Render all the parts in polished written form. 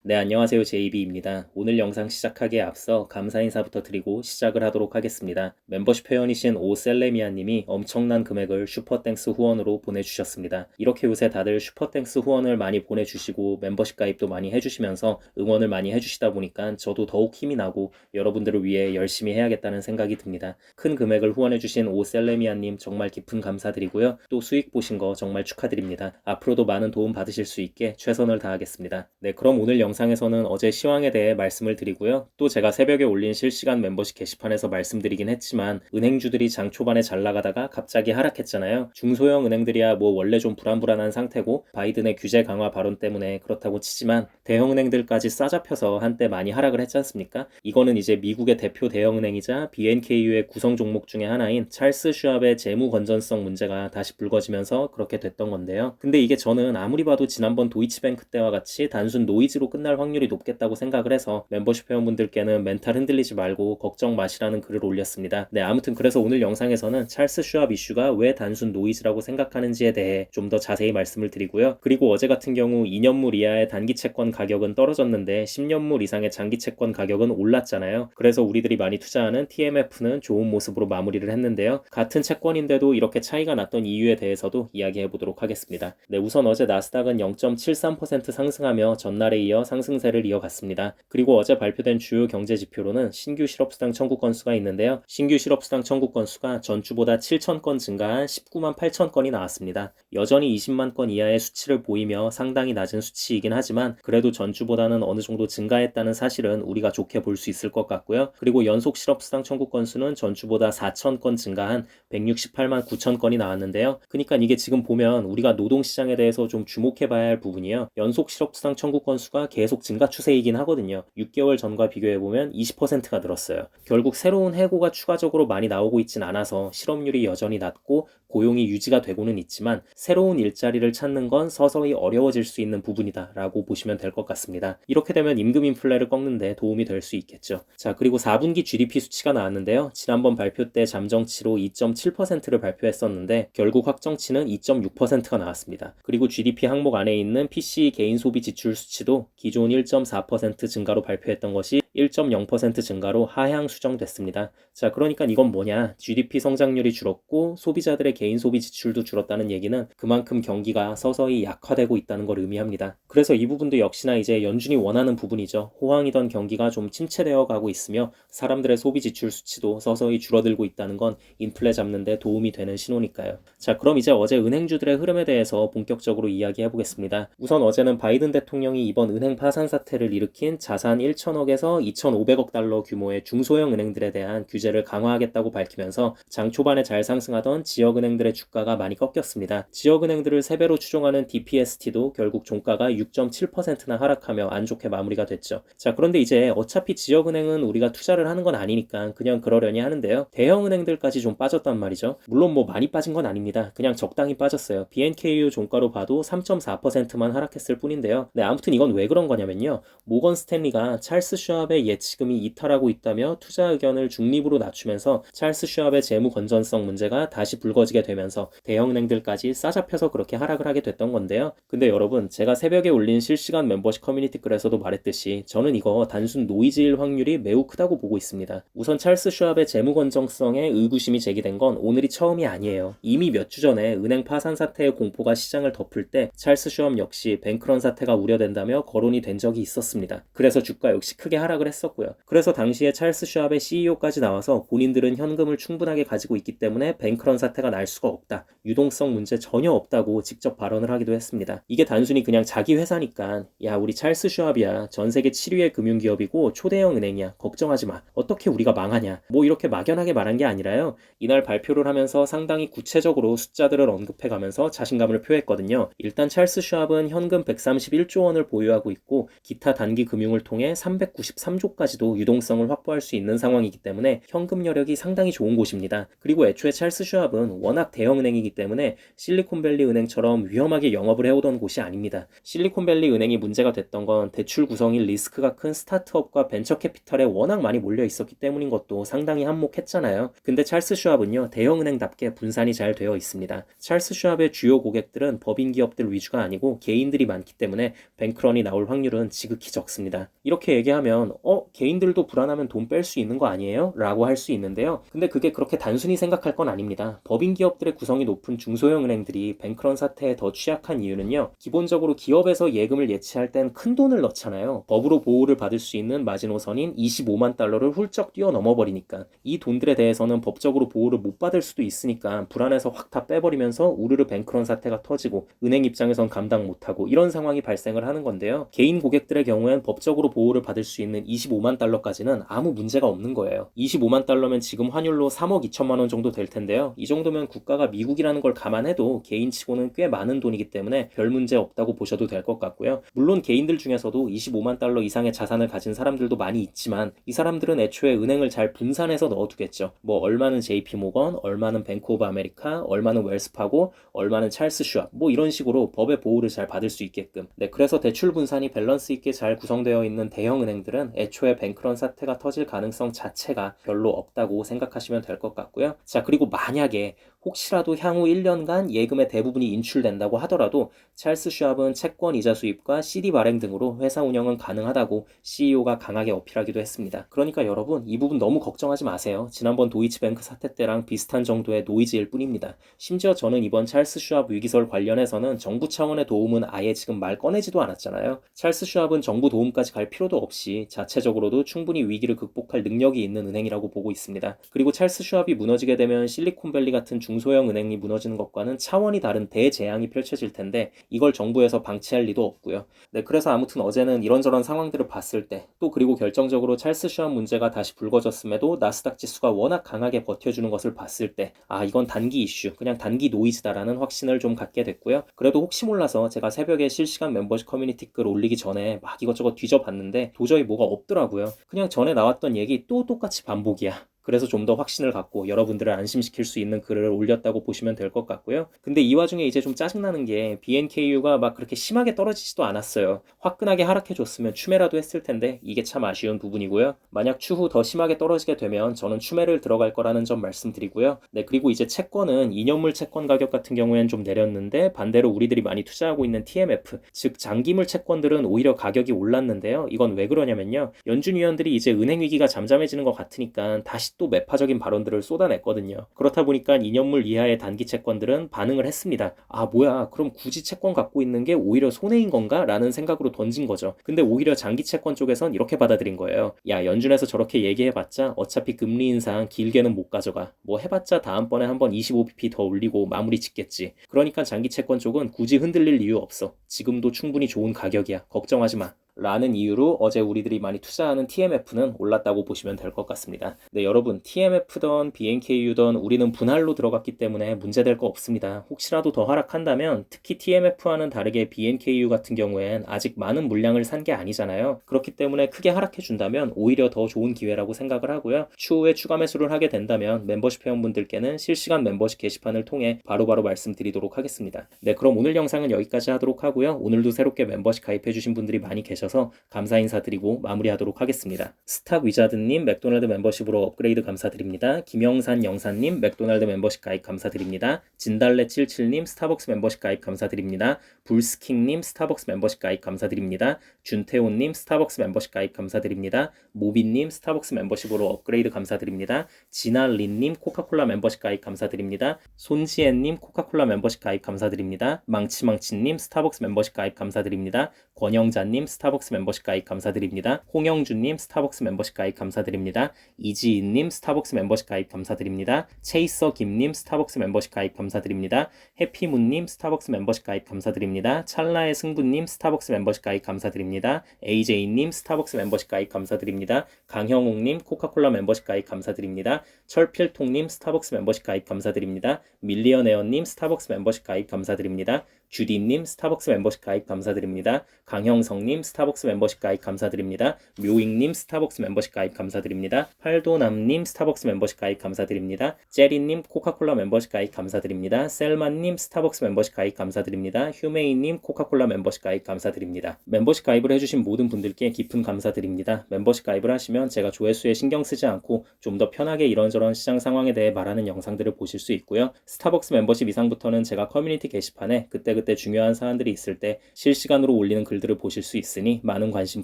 네, 안녕하세요. JB입니다. 오늘 영상 시작하기에 앞서 감사 인사부터 드리고 시작을 하도록 하겠습니다. 멤버십 회원이신 오셀레미아 님이 엄청난 금액을 슈퍼땡스 후원으로 보내주셨습니다. 이렇게 요새 다들 슈퍼땡스 후원을 많이 보내주시고 멤버십 가입도 많이 해주시면서 응원을 많이 해주시다 보니까 저도 더욱 힘이 나고 여러분들을 위해 열심히 해야겠다는 생각이 듭니다. 큰 금액을 후원해주신 오셀레미아 님 정말 깊은 감사드리고요. 또 수익 보신 거 정말 축하드립니다. 앞으로도 많은 도움 받으실 수 있게 최선을 다하겠습니다. 네, 그럼 오늘 영상에서는 어제 시황에 대해 말씀을 드리고요. 또 제가 새벽에 올린 실시간 멤버십 게시판에서 말씀드리긴 했지만 은행주들이 장 초반에 잘 나가다가 갑자기 하락했잖아요. 중소형 은행들이야 뭐 원래 좀 불안불안한 상태고 바이든의 규제 강화 발언 때문에 그렇다고 치지만 대형 은행들까지 싸잡혀서 한때 많이 하락을 했지 않습니까? 이거는 이제 미국의 대표 대형 은행이자 BNKU의 구성 종목 중에 하나인 찰스 슈왑의 재무 건전성 문제가 다시 불거지면서 그렇게 됐던 건데요. 근데 이게 저는 아무리 봐도 지난번 도이치뱅크 때와 같이 단순 노이즈로 끝날 확률이 높겠다고 생각을 해서 멤버십 회원분들께는 멘탈 흔들리지 말고 걱정 마시라는 글을 올렸습니다. 네, 아무튼 그래서 오늘 영상에서는 찰스 슈왑 이슈가 왜 단순 노이즈라고 생각하는지에 대해 좀 더 자세히 말씀을 드리고요. 그리고 어제 같은 경우 2년물 이하의 단기 채권 가격은 떨어졌는데 10년물 이상의 장기 채권 가격은 올랐잖아요. 그래서 우리들이 많이 투자하는 TMF는 좋은 모습으로 마무리를 했는데요. 같은 채권인데도 이렇게 차이가 났던 이유에 대해서도 이야기해 보도록 하겠습니다. 네, 우선 어제 나스닥은 0.73% 상승하며 전날에 이어 상승세를 이어갔습니다. 그리고 어제 발표된 주요 경제 지표로는 신규 실업수당 청구 건수가 있는데요. 신규 실업수당 청구 건수가 전주보다 7천 건 증가한 19만 8천 건이 나왔습니다. 여전히 20만 건 이하의 수치를 보이며 상당히 낮은 수치이긴 하지만 그래도 전주보다는 어느 정도 증가했다는 사실은 우리가 좋게 볼 수 있을 것 같고요. 그리고 연속 실업수당 청구 건수는 전주보다 4천 건 증가한 168만 9천 건이 나왔는데요. 그러니까 이게 지금 보면 우리가 노동시장에 대해서 좀 주목해 봐야 할 부분이요. 연속 실업수당 청구 건수가 계속 증가 추세이긴 하거든요. 6개월 전과 비교해보면 20%가 늘었어요. 결국 새로운 해고가 추가적으로 많이 나오고 있진 않아서 실업률이 여전히 낮고 고용이 유지가 되고는 있지만 새로운 일자리를 찾는 건 서서히 어려워질 수 있는 부분이다 라고 보시면 될 것 같습니다. 이렇게 되면 임금 인플레를 꺾는데 도움이 될 수 있겠죠. 자, 그리고 4분기 GDP 수치가 나왔는데요. 지난번 발표 때 잠정치로 2.7%를 발표했었는데 결국 확정치는 2.6%가 나왔습니다. 그리고 GDP 항목 안에 있는 PCE 개인 소비 지출 수치도 기존 1.4% 증가로 발표했던 것이 1.0% 증가로 하향 수정됐습니다. 자, 그러니까 이건 뭐냐? GDP 성장률이 줄었고 소비자들의 개인 소비 지출도 줄었다는 얘기는 그만큼 경기가 서서히 약화되고 있다는 걸 의미합니다. 그래서 이 부분도 역시나 이제 연준이 원하는 부분이죠. 호황이던 경기가 좀 침체되어 가고 있으며 사람들의 소비 지출 수치도 서서히 줄어들고 있다는 건 인플레 잡는 데 도움이 되는 신호니까요. 자, 그럼 이제 어제 은행주들의 흐름에 대해서 본격적으로 이야기해 보겠습니다. 우선 어제는 바이든 대통령이 이번 은행 파산 사태를 일으킨 자산 1천억에서 2,500억 달러 규모의 중소형 은행들에 대한 규제를 강화하겠다고 밝히면서 장 초반에 잘 상승하던 지역은행들의 주가가 많이 꺾였습니다. 지역은행들을 3배로 추종하는 DPST도 결국 종가가 6.7%나 하락하며 안 좋게 마무리가 됐죠. 자, 그런데 이제 어차피 지역은행은 우리가 투자를 하는 건 아니니까 그냥 그러려니 하는데요. 대형은행들까지 좀 빠졌단 말이죠. 물론 뭐 많이 빠진 건 아닙니다. 그냥 적당히 빠졌어요. BNKU 종가로 봐도 3.4%만 하락했을 뿐인데요. 네, 아무튼 이건 왜 그런 거냐면요. 모건 스탠리가 찰스 슈왑의 예치금이 이탈하고 있다며 투자 의견을 중립으로 낮추면서 찰스 슈왑의 재무 건전성 문제가 다시 불거지게 되면서 대형은행들까지 싸잡혀서 그렇게 하락을 하게 됐던 건데요. 근데 여러분, 제가 새벽에 올린 실시간 멤버십 커뮤니티 글에서도 말했듯이 저는 이거 단순 노이즈일 확률이 매우 크다고 보고 있습니다. 우선 찰스 슈왑의 재무 건전성에 의구심이 제기된 건 오늘이 처음이 아니에요. 이미 몇 주 전에 은행 파산 사태의 공포가 시장을 덮을 때 찰스 슈왑 역시 뱅크런 사태가 우려된다며 거론이 된 적이 있었습니다. 그래서 주가 역시 크게 하락을 했었고요. 그래서 당시에 찰스 슈왑의 CEO까지 나와서 본인들은 현금을 충분하게 가지고 있기 때문에 뱅크런 사태가 날 수가 없다. 유동성 문제 전혀 없다고 직접 발언을 하기도 했습니다. 이게 단순히 그냥 자기 회사니까 야, 우리 찰스 슈왑이야. 전 세계 7위의 금융기업이고 초대형 은행이야. 걱정하지 마. 어떻게 우리가 망하냐. 뭐 이렇게 막연하게 말한 게 아니라요. 이날 발표를 하면서 상당히 구체적으로 숫자들을 언급해가면서 자신감을 표했거든요. 일단 찰스 슈왑은 현금 131조 원을 보유하고 있고 기타 단기 금융을 통해 393조까지도 유동성을 확보할 수 있는 상황이기 때문에 현금 여력이 상당히 좋은 곳입니다. 그리고 애초에 찰스 슈왑은 워낙 워낙 대형은행이기 때문에 실리콘밸리 은행처럼 위험하게 영업을 해오던 곳이 아닙니다. 실리콘밸리 은행이 문제가 됐던 건 대출 구성이 리스크가 큰 스타트업과 벤처 캐피탈에 워낙 많이 몰려 있었기 때문인 것도 상당히 한몫했잖아요. 근데 찰스 슈왑은요, 대형은행답게 분산이 잘 되어 있습니다. 찰스 슈왑의 주요 고객들은 법인 기업들 위주가 아니고 개인들이 많기 때문에 뱅크런이 나올 확률은 지극히 적습니다. 이렇게 얘기하면 개인들도 불안하면 돈 뺄 수 있는 거 아니에요? 라고 할 수 있는데요. 근데 그게 그렇게 단순히 생각할 건 아닙니다. 법인 기업들의 구성이 높은 중소형 은행들이 뱅크런 사태에 더 취약한 이유는요. 기본적으로 기업에서 예금을 예치할 땐 큰 돈을 넣잖아요. 법으로 보호를 받을 수 있는 마지노선인 25만 달러를 훌쩍 뛰어넘어 버리니까. 이 돈들에 대해서는 법적으로 보호를 못 받을 수도 있으니까 불안해서 확 다 빼버리면서 우르르 뱅크런 사태가 터지고 은행 입장에선 감당 못하고 이런 상황이 발생을 하는 건데요. 개인 고객들의 경우엔 법적으로 보호를 받을 수 있는 25만 달러까지는 아무 문제가 없는 거예요. 25만 달러면 지금 환율로 3억 2천만 원 정도 될 텐데요. 이 정도면 국가가 미국이라는 걸 감안해도 개인치고는 꽤 많은 돈이기 때문에 별 문제 없다고 보셔도 될 것 같고요. 물론 개인들 중에서도 25만 달러 이상의 자산을 가진 사람들도 많이 있지만 이 사람들은 애초에 은행을 잘 분산해서 넣어두겠죠. 뭐 얼마는 JP모건, 얼마는 뱅크 오브 아메리카, 얼마는 웰스파고, 얼마는 찰스 슈왑 뭐 이런 식으로 법의 보호를 잘 받을 수 있게끔. 네, 그래서 대출 분산이 밸런스 있게 잘 구성되어 있는 대형 은행들은 애초에 뱅크런 사태가 터질 가능성 자체가 별로 없다고 생각하시면 될 것 같고요. 자, 그리고 만약에 혹시라도 향후 1년간 예금의 대부분이 인출된다고 하더라도 찰스 슈왑은 채권 이자 수입과 CD 발행 등으로 회사 운영은 가능하다고 CEO가 강하게 어필하기도 했습니다. 그러니까 여러분 이 부분 너무 걱정하지 마세요. 지난번 도이치뱅크 사태 때랑 비슷한 정도의 노이즈일 뿐입니다. 심지어 저는 이번 찰스 슈왑 위기설 관련해서는 정부 차원의 도움은 아예 지금 말 꺼내지도 않았잖아요. 찰스 슈왑은 정부 도움까지 갈 필요도 없이 자체적으로도 충분히 위기를 극복할 능력이 있는 은행이라고 보고 있습니다. 그리고 찰스 슈왑이 무너지게 되면 실리콘밸리 같은 중소형 은행이 무너지는 것과는 차원이 다른 대재앙이 펼쳐질 텐데 이걸 정부에서 방치할 리도 없고요. 네, 그래서 아무튼 어제는 이런저런 상황들을 봤을 때 또 그리고 결정적으로 찰스 슈왑 문제가 다시 불거졌음에도 나스닥 지수가 워낙 강하게 버텨주는 것을 봤을 때 이건 단기 이슈, 그냥 단기 노이즈다라는 확신을 좀 갖게 됐고요. 그래도 혹시 몰라서 제가 새벽에 실시간 멤버십 커뮤니티 글 올리기 전에 막 이것저것 뒤져봤는데 도저히 뭐가 없더라고요. 그냥 전에 나왔던 얘기 또 똑같이 반복이야. 그래서 좀 더 확신을 갖고 여러분들을 안심시킬 수 있는 글을 올렸다고 보시면 될 것 같고요. 근데 이 와중에 이제 좀 짜증나는 게 BNKU가 막 그렇게 심하게 떨어지지도 않았어요. 화끈하게 하락해줬으면 추매라도 했을 텐데 이게 참 아쉬운 부분이고요. 만약 추후 더 심하게 떨어지게 되면 저는 추매를 들어갈 거라는 점 말씀드리고요. 네, 그리고 이제 채권은 2년물 채권 가격 같은 경우에는 좀 내렸는데 반대로 우리들이 많이 투자하고 있는 TMF, 즉 장기물 채권들은 오히려 가격이 올랐는데요. 이건 왜 그러냐면요. 연준 위원들이 이제 은행 위기가 잠잠해지는 것 같으니까 다시 또 매파적인 발언들을 쏟아냈거든요. 그렇다 보니까 2년물 이하의 단기 채권들은 반응을 했습니다. 뭐야, 그럼 굳이 채권 갖고 있는 게 오히려 손해인 건가? 라는 생각으로 던진 거죠. 근데 오히려 장기 채권 쪽에선 이렇게 받아들인 거예요. 야, 연준에서 저렇게 얘기해봤자 어차피 금리 인상 길게는 못 가져가. 뭐 해봤자 다음번에 한번 25bp 더 올리고 마무리 짓겠지. 그러니까 장기 채권 쪽은 굳이 흔들릴 이유 없어. 지금도 충분히 좋은 가격이야. 걱정하지 마. 라는 이유로 어제 우리들이 많이 투자하는 TMF는 올랐다고 보시면 될 것 같습니다. 네, 여러분 TMF던 BNKU던 우리는 분할로 들어갔기 때문에 문제될 거 없습니다. 혹시라도 더 하락한다면 특히 TMF와는 다르게 BNKU 같은 경우엔 아직 많은 물량을 산 게 아니잖아요. 그렇기 때문에 크게 하락해 준다면 오히려 더 좋은 기회라고 생각을 하고요. 추후에 추가 매수를 하게 된다면 멤버십 회원분들께는 실시간 멤버십 게시판을 통해 바로바로 말씀드리도록 하겠습니다. 네, 그럼 오늘 영상은 여기까지 하도록 하고요. 오늘도 새롭게 멤버십 가입해 주신 분들이 많이 계셔서 감사 인사드리고 마무리하도록 하겠습니다. 스탁 위자드님 맥도날드 멤버십으로 업그레이드 감사드립니다. 김영산 영사님 맥도날드 멤버십 가입 감사드립니다. 진달래77님 스타벅스 멤버십 가입 감사드립니다. 불스킹님 스타벅스 멤버십 가입 감사드립니다. 준태호님 스타벅스 멤버십 가입 감사드립니다. 모비님 스타벅스 멤버십으로 업그레이드 감사드립니다. 진알린님 코카콜라 멤버십 가입 감사드립니다. 손지엔님 코카콜라 멤버십 가입 감사드립니다. 망치망치님 스타벅스 멤버십 가입 감사드립니다. 권영자님 스타벅스 멤버십 가입 감사드립니다. 홍영준님 스타벅스 멤버십 가입 감사드립니다. 이지인님 스타벅스 멤버십 가입 감사드립니다. 체이서 김님 스타벅스 멤버십 가입 감사드립니다. 해피문님 스타벅스 멤버십 가입 감사드립니다. 찰나의 승부님 스타벅스 멤버십 가입 감사드립니다. AJ님 스타벅스 멤버십 가입 감사드립니다. 강형욱님 코카콜라 멤버십 가입 감사드립니다. 철필통님 스타벅스 멤버십 가입 감사드립니다. 밀리언에어님 스타벅스 멤버십 가입 감사드립니다. 주디님 스타벅스 멤버십 가입 감사드립니다. 강형성님 스타벅스 멤버십 가입 감사드립니다. 묘익님 스타벅스 멤버십 가입 감사드립니다. 팔도남님 스타벅스 멤버십 가입 감사드립니다. 제리님 코카콜라 멤버십 가입 감사드립니다. 셀만님 스타벅스 멤버십 가입 감사드립니다. 휴메이님 코카콜라 멤버십 가입 감사드립니다. 멤버십 가입을 해주신 모든 분들께 깊은 감사드립니다. 멤버십 가입을 하시면 제가 조회수에 신경 쓰지 않고 좀 더 편하게 이런저런 시장 상황에 대해 말하는 영상들을 보실 수 있고요. 스타벅스 멤버십 이상부터는 제가 커뮤니티 게시판에 그때그때 중요한 사안들이 있을 때 실시간으로 올리는 글들을 보실 수 있으니 많은 관심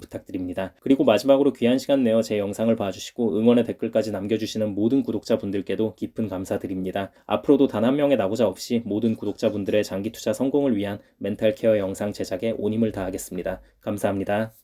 부탁드립니다. 그리고 마지막으로 귀한 시간 내어 제 영상을 봐주시고 응원의 댓글까지 남겨주시는 모든 구독자분들께도 깊은 감사드립니다. 앞으로도 단 한 명의 낙오자 없이 모든 구독자분들의 장기 투자 성공을 위한 멘탈 케어 영상 제작에 온 힘을 다하겠습니다. 감사합니다.